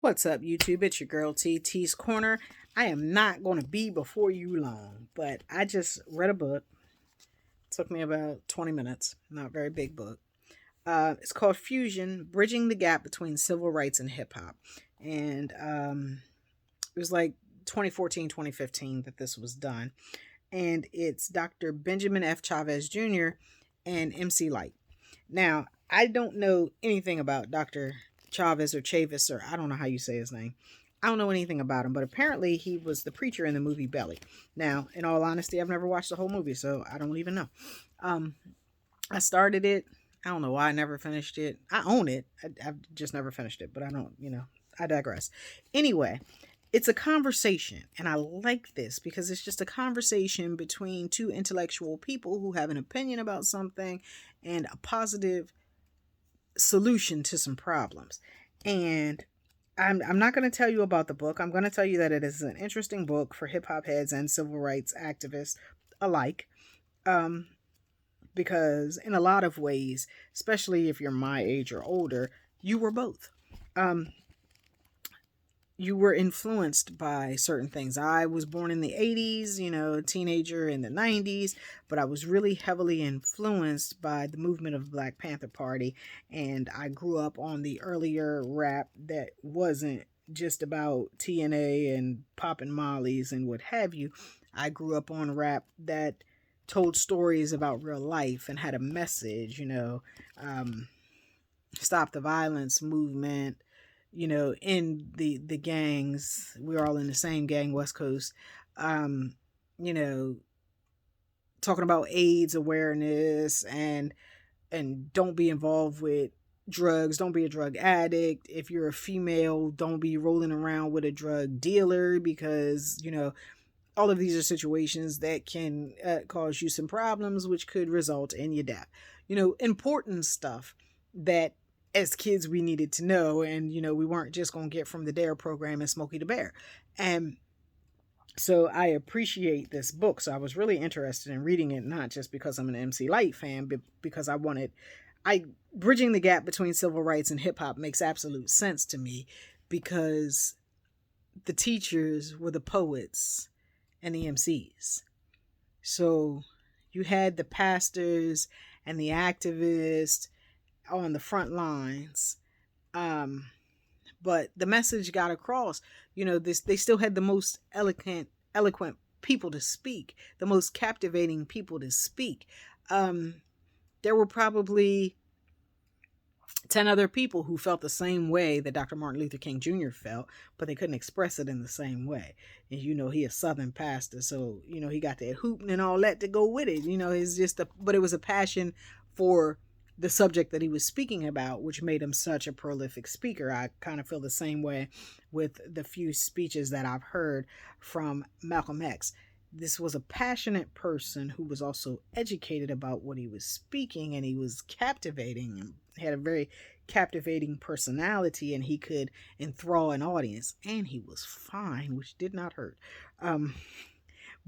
What's up, YouTube? It's your girl T, T's Corner. I am not going to be before you long, but I just read a book. It took me about 20 minutes. Not a very big book. It's called Fusion, Bridging the Gap Between Civil Rights and Hip Hop. And it was like 2014, 2015 that this was done. And it's Dr. Benjamin F. Chavis Jr. and MC Lyte. Now, I don't know anything about Dr. Chavis, or I don't know how you say his name. I don't know anything about him, but apparently he was the preacher in the movie Belly. Now, in all honesty, I've never watched the whole movie, so I don't even know. I started it. I don't know why I never finished it. I own it. I've just never finished it, but I don't, I digress. Anyway, it's a conversation, and I like this because it's just a conversation between two intellectual people who have an opinion about something and a positive solution to some problems. And I'm not going to tell you about the book. I'm going to tell you that it is an interesting book for hip hop heads and civil rights activists alike. Because in a lot of ways, especially if you're my age or older, you were both. You were influenced by certain things. I was born in the 80s, teenager in the 90s, but I was really heavily influenced by the movement of the Black Panther Party. And I grew up on the earlier rap that wasn't just about TNA and popping mollies and what have you. I grew up on rap that told stories about real life and had a message, stop the violence movement, in the gangs. We were all in the same gang, West Coast, you know, talking about AIDS awareness and don't be involved with drugs. Don't be a drug addict. If you're a female, don't be rolling around with a drug dealer because, all of these are situations that can cause you some problems, which could result in your death. Important stuff that as kids we needed to know, and we weren't just going to get from the DARE program and Smokey the Bear. And so I appreciate this book. So I was really interested in reading it, not just because I'm an MC Lyte fan, but because bridging the gap between civil rights and hip hop makes absolute sense to me, because the teachers were the poets and the MCs. So you had the pastors and the activists on the front lines. But the message got across. They still had the most eloquent people to speak, the most captivating people to speak. There were probably 10 other people who felt the same way that Dr. Martin Luther King Jr. felt, but they couldn't express it in the same way. And he a Southern pastor, so he got that hooting and all that to go with it. But it was a passion for the subject that he was speaking about, which made him such a prolific speaker. I kind of feel the same way with the few speeches that I've heard from Malcolm X. This was a passionate person who was also educated about what he was speaking, and he was captivating and had a very captivating personality, and he could enthrall an audience, and he was fine, which did not hurt.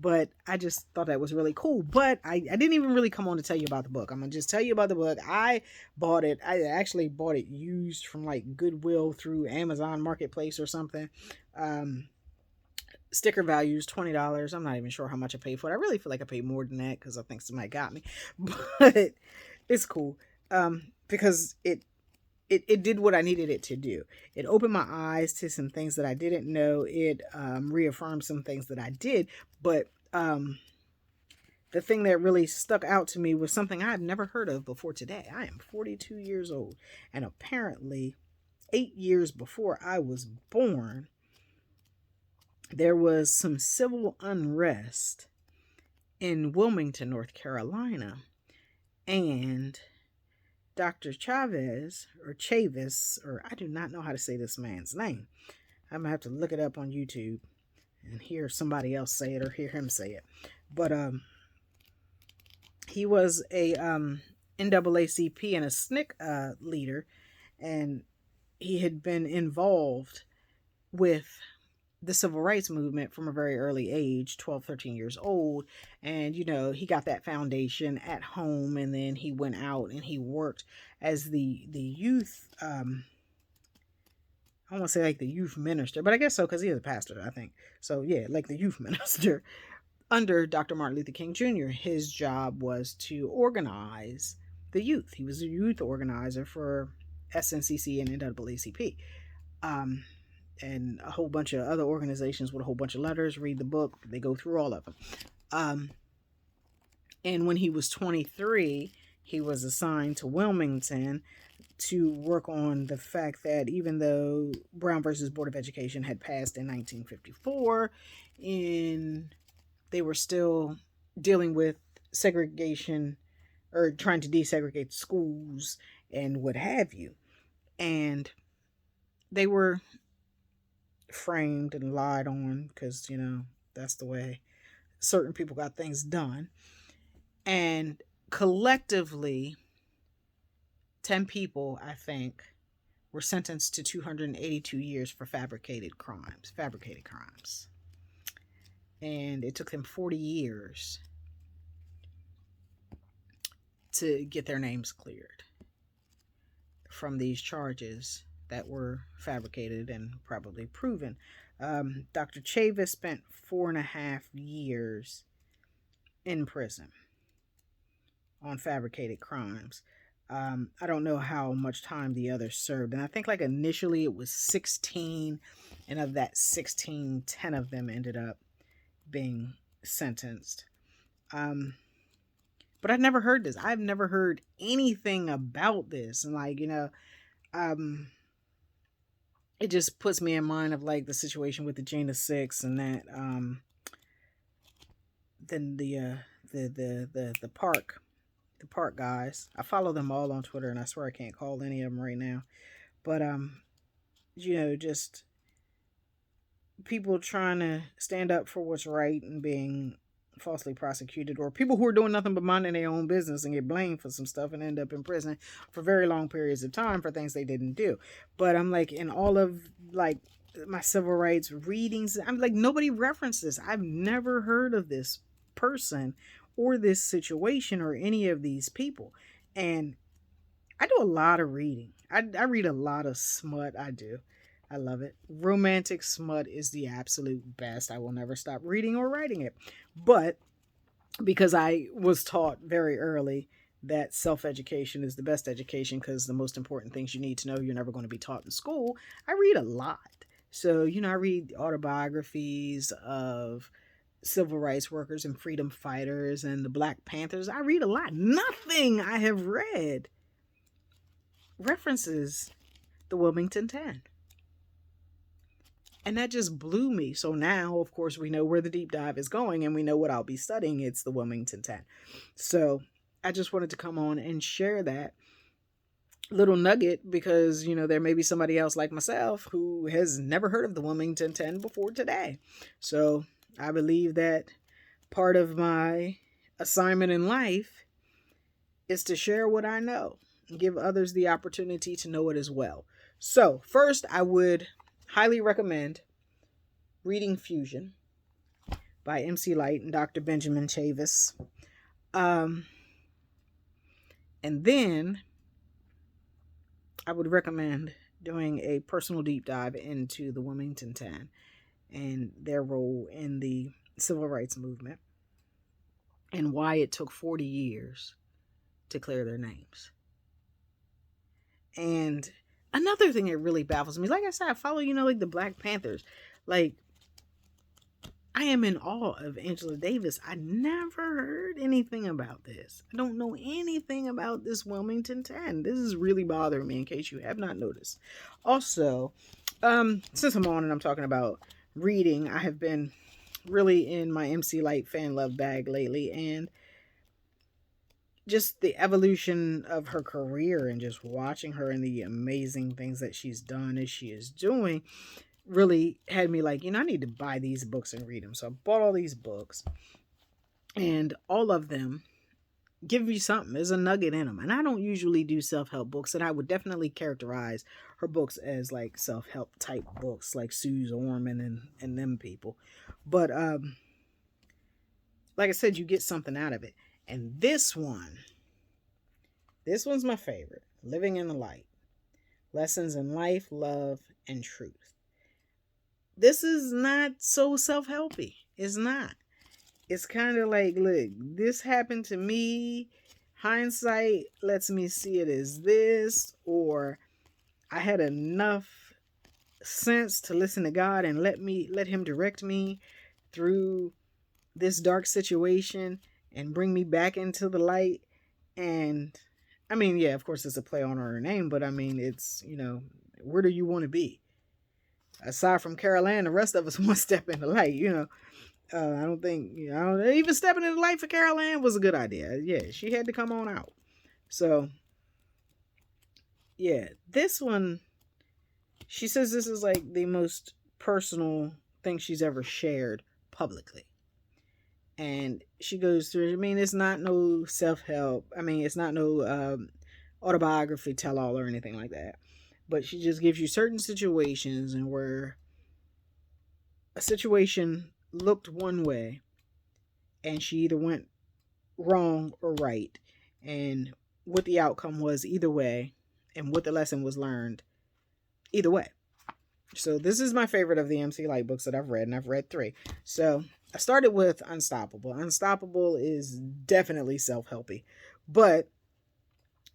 But I just thought that was really cool. But I didn't even really come on to tell you about the book. I'm going to just tell you about the book. I bought it. I actually bought it used from like Goodwill through Amazon Marketplace or something. Sticker value is $20. I'm not even sure how much I paid for it. I really feel like I paid more than that because I think somebody got me. But it's cool because it did what I needed it to do. It opened my eyes to some things that I didn't know. It reaffirmed some things that I did. But the thing that really stuck out to me was something I've never heard of before today. I am 42 years old. And apparently 8 years before I was born, there was some civil unrest in Wilmington, North Carolina. And Dr. Chavis, or I do not know how to say this man's name. I'm going to have to look it up on YouTube and hear somebody else say it or hear him say it. But he was a NAACP and a SNCC leader, and he had been involved with the civil rights movement from a very early age, 12, 13 years old. And, he got that foundation at home, and then he went out and he worked as the youth I don't want to say like the youth minister, but I guess so because he is a pastor, I think. So yeah, like the youth minister under Dr. Martin Luther King Jr. His job was to organize the youth. He was a youth organizer for SNCC and NAACP. Um, and a whole bunch of other organizations with a whole bunch of letters. Read the book, they go through all of them. And when he was 23, he was assigned to Wilmington to work on the fact that even though Brown versus Board of Education had passed in 1954, they were still dealing with segregation or trying to desegregate schools and what have you. And they were framed and lied on because, that's the way certain people got things done. And collectively, 10 people, I think, were sentenced to 282 years for fabricated crimes. And it took them 40 years to get their names cleared from these charges that were fabricated and probably proven. Dr. Chavis spent 4.5 years in prison on fabricated crimes. I don't know how much time the others served. And I think like initially it was 16. And of that 16, 10 of them ended up being sentenced. But I've never heard this. I've never heard anything about this. And like, it just puts me in mind of like the situation with the Jena 6 and that, then the park guys. I follow them all on Twitter and I swear I can't call any of them right now. But, just people trying to stand up for what's right and being falsely prosecuted, or people who are doing nothing but minding their own business and get blamed for some stuff and end up in prison for very long periods of time for things they didn't do. But I'm like, in all of like my civil rights readings, I'm like, nobody referenced this. I've never heard of this person or this situation or any of these people. And I do a lot of reading. I read a lot of smut. I do. I love it. Romantic smut is the absolute best. I will never stop reading or writing it. But because I was taught very early that self-education is the best education because the most important things you need to know you're never going to be taught in school, I read a lot. So, I read autobiographies of civil rights workers and freedom fighters and the Black Panthers. I read a lot. Nothing I have read references the Wilmington 10. And that just blew me. So now, of course, we know where the deep dive is going and we know what I'll be studying. It's the Wilmington 10. So I just wanted to come on and share that little nugget because, there may be somebody else like myself who has never heard of the Wilmington 10 before today. So I believe that part of my assignment in life is to share what I know and give others the opportunity to know it as well. So first, I would highly recommend reading Fusion by MC Lyte and Dr. Benjamin Chavis. And then I would recommend doing a personal deep dive into the Wilmington 10 and their role in the civil rights movement and why it took 40 years to clear their names. And another thing that really baffles me, like I said, I follow, like the Black Panthers. Like, I am in awe of Angela Davis. I never heard anything about this. I don't know anything about this Wilmington 10. This is really bothering me in case you have not noticed. Also, since I'm on and I'm talking about reading, I have been really in my MC Lyte fan love bag lately, and just the evolution of her career and just watching her and the amazing things that she's done as she is doing really had me like, I need to buy these books and read them. So I bought all these books and all of them give me something. There's a nugget in them. And I don't usually do self-help books, and I would definitely characterize her books as like self-help type books like Suze Orman and them people. But like I said, you get something out of it. And this one's my favorite, Living in the Light Lessons in Life, Love, and Truth. This is not so self-helpy. It's not. It's kind of like, look, this happened to me. Hindsight lets me see it as this, or I had enough sense to listen to God and let him direct me through this dark situation and bring me back into the light. And I mean, yeah, of course it's a play on her name, but I mean, it's, where do you want to be? Aside from Carol Ann, the rest of us one step in the light, I don't think, even stepping in the light for Carol Ann was a good idea. Yeah, she had to come on out. So, yeah, this one, she says this is like the most personal thing she's ever shared publicly. And she goes through, I mean, it's not no self-help. I mean, it's not no autobiography tell-all or anything like that. But she just gives you certain situations and where a situation looked one way and she either went wrong or right, and what the outcome was either way, and what the lesson was learned either way. So this is my favorite of the MC Lyte books that I've read, and I've read 3. So I started with Unstoppable. Unstoppable is definitely self-helpy, but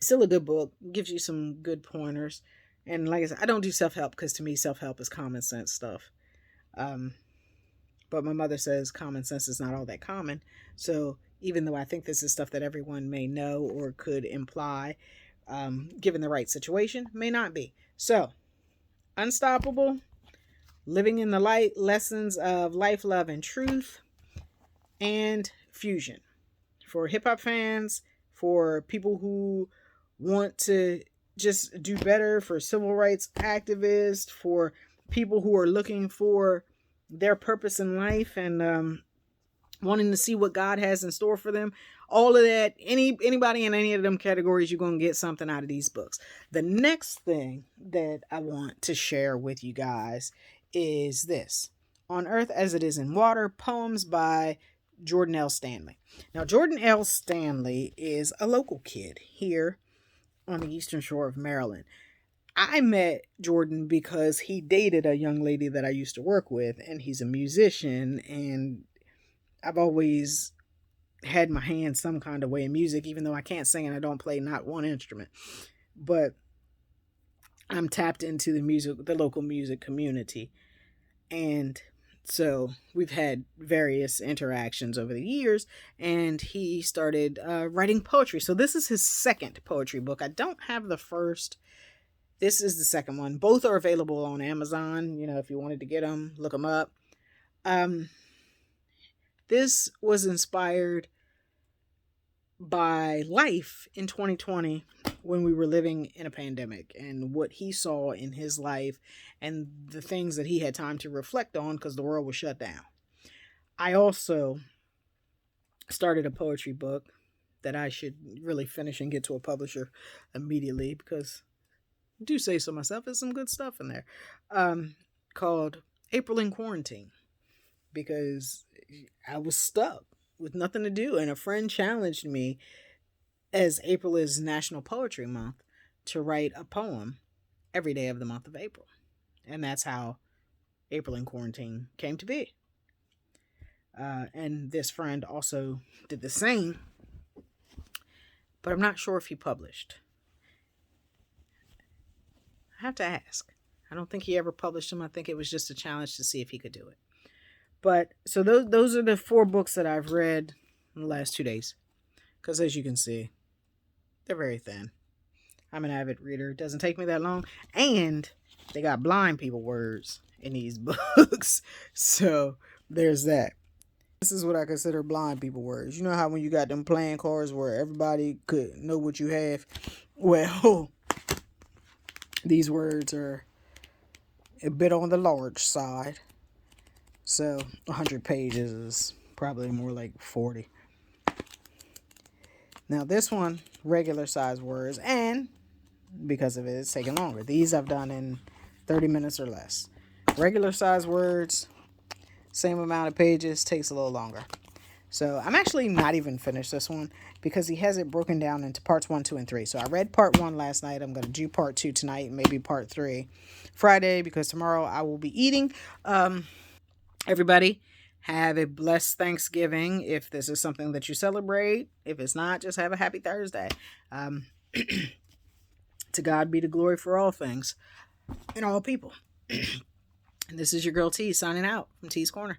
still a good book. Gives you some good pointers. And like I said, I don't do self-help because to me self-help is common sense stuff. But my mother says common sense is not all that common. So even though I think this is stuff that everyone may know or could imply, given the right situation, may not be. So, Unstoppable, Living in the Light, Lessons of Life, Love, and Truth, and Fusion. For hip-hop fans, for people who want to just do better, for civil rights activists, for people who are looking for their purpose in life and wanting to see what God has in store for them. All of that, anybody in any of them categories, you're going to get something out of these books. The next thing that I want to share with you guys is this. On Earth as It Is in Water, poems by Jordan L. Stanley. Now, Jordan L. Stanley is a local kid here on the Eastern Shore of Maryland. I met Jordan because he dated a young lady that I used to work with, and he's a musician, and I've always had my hands some kind of way in music, even though I can't sing and I don't play not one instrument. But I'm tapped into the local music community. And so we've had various interactions over the years, and he started writing poetry. So this is his second poetry book. I don't have the first. This is the second one. Both are available on Amazon. If you wanted to get them, look them up. This was inspired by life in 2020 when we were living in a pandemic, and what he saw in his life and the things that he had time to reflect on because the world was shut down. I also started a poetry book that I should really finish and get to a publisher immediately, because I do say so myself, there's some good stuff in there, called April in Quarantine, because I was stuck with nothing to do, and a friend challenged me, as April is National Poetry Month, to write a poem every day of the month of April. And that's how April in Quarantine came to be. And this friend also did the same, but I'm not sure if he published. I have to ask. I don't think he ever published them. I think it was just a challenge to see if he could do it. But so those are the 4 books that I've read in the last 2 days. Because as you can see, they're very thin. I'm an avid reader. It doesn't take me that long. And they got blind people words in these books. So there's that. This is what I consider blind people words. You know how when you got them playing cards where everybody could know what you have? Well, these words are a bit on the large side. So 100 pages is probably more like 40. Now this one, regular size words, and because of it, it's taking longer. These I've done in 30 minutes or less. Regular size words, same amount of pages, takes a little longer. So I'm actually not even finished this one because he has it broken down into parts 1, 2, and 3. So I read part 1 last night. I'm going to do part 2 tonight, maybe part 3 Friday, because tomorrow I will be eating. Everybody, have a blessed Thanksgiving if this is something that you celebrate. If it's not, just have a happy Thursday. To God be the glory for all things and all people. And this is your girl T signing out from T's Corner.